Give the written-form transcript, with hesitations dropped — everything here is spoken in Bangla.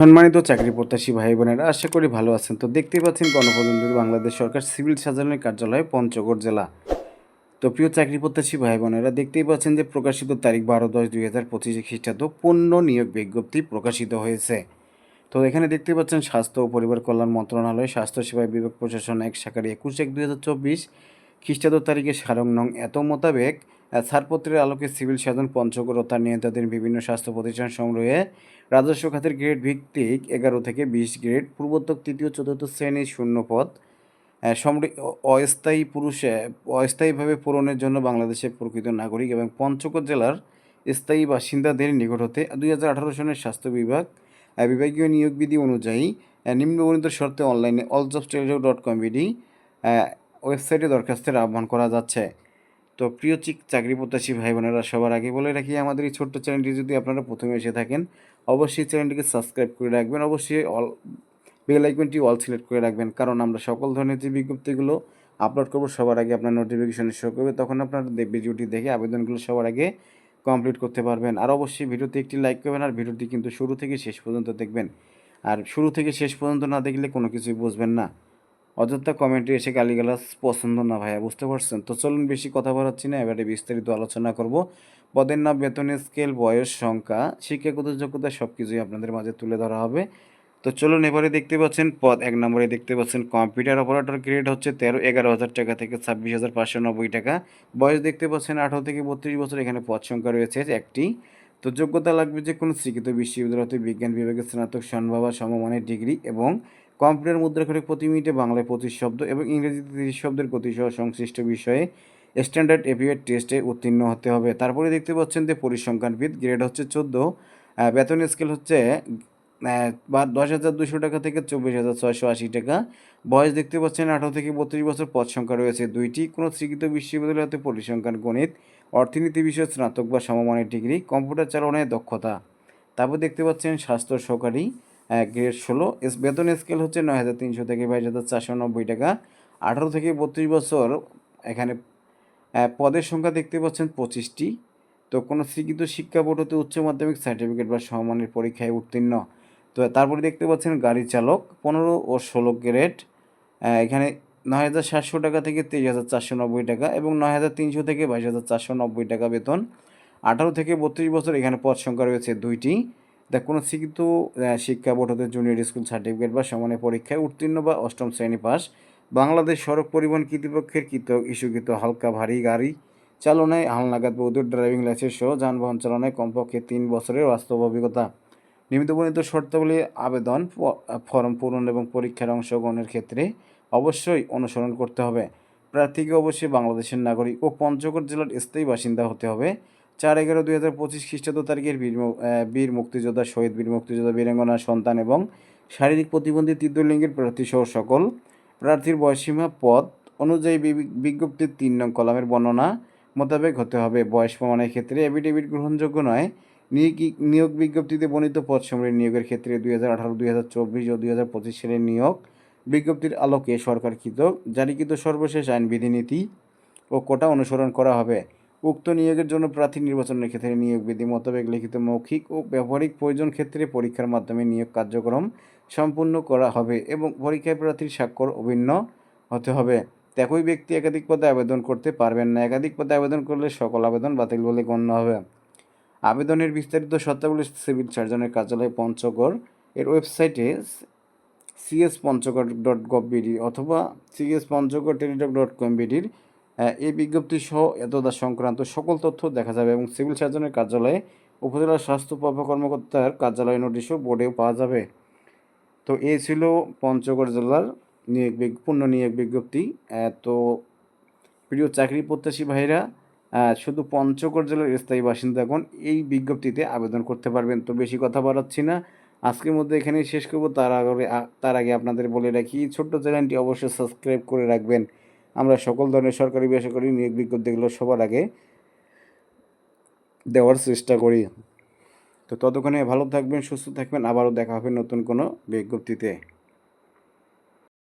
সম্মানিত চাকরি প্রত্যাশী ভাই বোনেরা, আশা করি ভালো আছেন। তো দেখতেই পাচ্ছেন গণপ্রজাতন্ত্রী বাংলাদেশ সরকার সিভিল সার্জনের কার্যালয় পঞ্চগড় জেলা। তো প্রিয় চাকরি প্রত্যাশী ভাই বোনেরা, দেখতেই পাচ্ছেন যে প্রকাশিত তারিখ 12/10/2025 খ্রিস্টাব্দ পূর্ণ নিয়োগ বিজ্ঞপ্তি প্রকাশিত হয়েছে। তো এখানে দেখতে পাচ্ছেন স্বাস্থ্য ও পরিবার কল্যাণ মন্ত্রণালয় স্বাস্থ্যসেবা বিভাগ প্রশাসন ১ শাখার 21/1/2024 খ্রিস্টাব্দ তারিখে সারং নং এত মোতাবেক ছাড়পত্রের আলোকে সিভিল সার্জন পঞ্চগড় ও তার নিয়ন্ত্রণাধীন বিভিন্ন স্বাস্থ্য প্রতিষ্ঠান সমূহে রাজস্ব খাতের গ্রেড ভিত্তিক 11 থেকে 20 গ্রেড পূর্বোক্ত তৃতীয় চতুর্থ শ্রেণীর শূন্য পদ অস্থায়ী অস্থায়ীভাবে পূরণের জন্য বাংলাদেশের প্রকৃত নাগরিক এবং পঞ্চগড় জেলার স্থায়ী বাসিন্দাদের নিকট হতে 2018 সনের স্বাস্থ্য বিভাগীয় নিয়োগ বিধি অনুযায়ী নিম্নবর্ণিত শর্তে অনলাইনে alljobs.com.bd ওয়েবসাইটে দরখাস্তের আহ্বান করা যাচ্ছে। তো প্রিয় চাকরি প্রত্যাশী ভাই বোনেরা, সবার আগে বলে রাখি, আমাদের এই ছোট্ট চ্যানেলটি যদি আপনারা প্রথমে এসে থাকেন, অবশ্যই চ্যানেলটিকে সাবস্ক্রাইব করে রাখবেন, অবশ্যই বেল আইকনটি অল সিলেক্ট করে রাখবেন, কারণ আমরা সকল ধরনের যে বিজ্ঞপ্তিগুলো আপলোড করবো সবার আগে আপনার নোটিফিকেশনে শো করবে, তখন আপনার ভিডিওটি দেখে আবেদনগুলো সবার আগে কমপ্লিট করতে পারবেন। আর অবশ্যই ভিডিওতে একটি লাইক করবেন, আর ভিডিওটি কিন্তু শুরু থেকে শেষ পর্যন্ত দেখবেন। আর শুরু থেকে শেষ পর্যন্ত না দেখলে কোনো কিছুই বুঝবেন না। অযথা কমেন্টে এসে গালিগালাজ পছন্দ না ভাইয়া, বুঝতে পারছেন? তো চলুন বেশি কথা বাড়াচ্ছি না, এবারে বিস্তারিত আলোচনা করব। পদের নাম, বেতনের স্কেল, বয়স, সংখ্যা, শিক্ষাগত যোগ্যতা সব কিছুই আপনাদের মাঝে তুলে ধরা হবে। তো চলুন এবারে দেখতে পাচ্ছেন পদ 1 নম্বরে দেখতে পাচ্ছেন কম্পিউটার অপারেটর, গ্রেড হচ্ছে 11,000 টাকা থেকে 26,590 টাকা। বয়স দেখতে পাচ্ছেন 18 থেকে 32 বছর। এখানে পদ সংখ্যা রয়েছে একটি। তো যোগ্যতা লাগবে যে কোনো স্বীকৃত বিশ্ববিদ্যালয় হতে বিজ্ঞান বিভাগে স্নাতক সম্মান বা সমমানের ডিগ্রি এবং কম্পিউটার মুদ্রাক্ষরে প্রতি মিনিটে বাংলায় 25 শব্দ এবং ইংরেজিতে 30 শব্দের গতিসহ সংশ্লিষ্ট বিষয়ে স্ট্যান্ডার্ড এপিএড টেস্টে উত্তীর্ণ হতে হবে। তারপরে দেখতে পাচ্ছেন যে পরিসংখ্যানবিদ, গ্রেড হচ্ছে 14, বেতন স্কেল হচ্ছে 10,200 টাকা থেকে 24,680 টাকা। বয়স দেখতে পাচ্ছেন 18 থেকে 32 বছর। পদ সংখ্যা রয়েছে 2টি। কোনো স্বীকৃত বিশ্ববিদ্যালয় হতে পরিসংখ্যান, গণিত, অর্থনীতি বিষয়ে স্নাতক বা সমমানের ডিগ্রি, কম্পিউটার চালনায় দক্ষতা। তারপর দেখতে পাচ্ছেন স্বাস্থ্য সহকারী, গ্রেড 16, বেতন স্কেল হচ্ছে 9,300 থেকে 22,490 টাকা। 18 থেকে 32 বছর। এখানে পদের সংখ্যা দেখতে পাচ্ছেন 25টি। তো কোনো স্বীকৃত শিক্ষা বোর্ড হতে উচ্চ মাধ্যমিক সার্টিফিকেট বা সমমানের পরীক্ষায় উত্তীর্ণ। তো তারপরে দেখতে পাচ্ছেন গাড়ি চালক, 15 ও 16 গ্রেড। এখানে 9,700 টাকা থেকে 23,490 টাকা এবং 9,300 থেকে 22,490 টাকা বেতন। 18 থেকে 32 বছর। এখানে পদ সংখ্যা রয়েছে 2টি। কোনো স্বীকৃত শিক্ষা বোর্ড হতে জুনিয়র স্কুল সার্টিফিকেট বা সমানের পরীক্ষায় উত্তীর্ণ বা 8ম শ্রেণী পাস। বাংলাদেশ সড়ক পরিবহন কর্তৃপক্ষের ইস্যুকৃত হালকা ভারী গাড়ি চালনায় হালনাগাদ বৈধ ড্রাইভিং লাইসেন্স সহ যানবাহন চালনায় কমপক্ষে 3 বছরের বাস্তব অভিজ্ঞতা। নিম্নবর্ণিত শর্তাবলী আবেদন ফর্ম পূরণ এবং পরীক্ষার অংশগ্রহণের ক্ষেত্রে অবশ্যই অনুসরণ করতে হবে। প্রার্থীকে অবশ্যই বাংলাদেশের নাগরিক ও পঞ্চগড় জেলার স্থায়ী বাসিন্দা হতে হবে। 4/11/2025 খ্রিস্টাব্দ তারিখের বীর মুক্তিযোদ্ধা, শহীদ বীর মুক্তিযোদ্ধা, বীরাঙ্গনার সন্তান এবং শারীরিক প্রতিবন্ধী তৃতীয় লিঙ্গের প্রার্থী সহ সকল প্রার্থীর বয়সসীমা পদ অনুযায়ী বিজ্ঞপ্তির 3 নং কলামের বর্ণনা মোতাবেক হতে হবে। বয়স প্রমাণের ক্ষেত্রে এফিডেভিট গ্রহণযোগ্য নয়। নিয়োগ বিজ্ঞপ্তিতে বর্ণিত পদ সমূহের নিয়োগের ক্ষেত্রে 2018, 2024 ও 2025 সালের নিয়োগ বিজ্ঞপ্তির আলোকে সরকারকৃত জারিকৃত সর্বশেষ আইন বিধিনীতি ও কোটা অনুসরণ করা হবে। উক্ত নিয়োগের জন্য প্রার্থী নির্বাচনের ক্ষেত্রে নিয়োগ বিধি মোতাবেক লিখিত মৌখিক ও ব্যবহারিক প্রয়োজন ক্ষেত্রে পরীক্ষার মাধ্যমে নিয়োগ কার্যক্রম সম্পূর্ণ করা হবে এবং পরীক্ষায় প্রার্থীর স্বাক্ষর অভিন্ন হতে হবে। একই ব্যক্তি একাধিক পদে আবেদন করতে পারবেন না। একাধিক পদে আবেদন করলে সকল আবেদন বাতিল বলে গণ্য হবে। আবেদনের বিস্তারিত শর্তাবলী সিভিল সার্জনের কার্যালয় পঞ্চগড় এর ওয়েবসাইটে cs.panchagor.gov.bd অথবা cs.panchagor.com.bd এই বিজ্ঞপ্তি সহ এতদা সংক্রান্ত সকল তথ্য দেখা যাবে এবং সিভিল সার্জনের কার্যালয়ে উপজেলা স্বাস্থ্য কর্মকর্তার কার্যালয় নোটিশও বোর্ডেও পাওয়া যাবে। তো এই ছিল পঞ্চগড় জেলার পূর্ণ নিয়োগ বিজ্ঞপ্তি। তো প্রিয় চাকরি প্রত্যাশী ভাইরা, শুধু পঞ্চগড় জেলার স্থায়ী বাসিন্দাগণ এই বিজ্ঞপ্তিতে আবেদন করতে পারবেন। তো বেশি কথা বাড়াচ্ছি না, আজকের মধ্যে এখানেই শেষ করব। তার আগে আপনাদের বলে রাখি, ছোট্ট চ্যানেলটি অবশ্যই সাবস্ক্রাইব করে রাখবেন। আমরা সকল ধরনের সরকারি বেসরকারি নিয়োগ বিজ্ঞপ্তিগুলো সবার আগে দেওয়ার চেষ্টা করি। তো ততক্ষণে ভালো থাকবেন, সুস্থ থাকবেন, আবারও দেখা হবে নতুন কোনো বিজ্ঞপ্তিতে।